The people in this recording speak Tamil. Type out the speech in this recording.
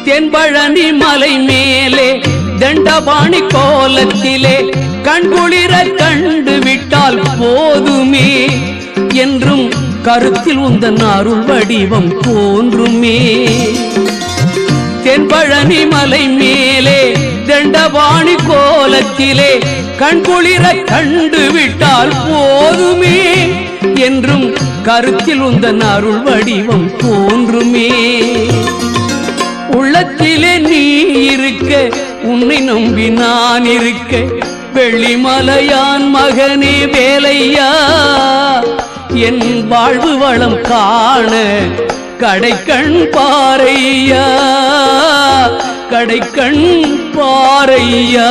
தென்பழனி மலை மேலே தண்டபாணி கோலத்திலே கண்குளிர கண்டு விட்டால் போதுமே என்றும் கருத்தில் உந்தன் அருள் வடிவம் தோன்றுமே. தென்பழனி மலை மேலே தண்டபாணி கோலத்திலே கண்குளிர கண்டு விட்டால் போதுமே என்றும் கருத்தில் உந்தன் அருள் வடிவம் தோன்றுமே. உள்ளத்திலே நீ இருக்க உன்னை நம்பி நான் இருக்க வெள்ளிமலையான் மகனே வேலையா என் வாழ்வு வளம் காண கடைக்கண் பாரையா கடைக்கண் பாரையா.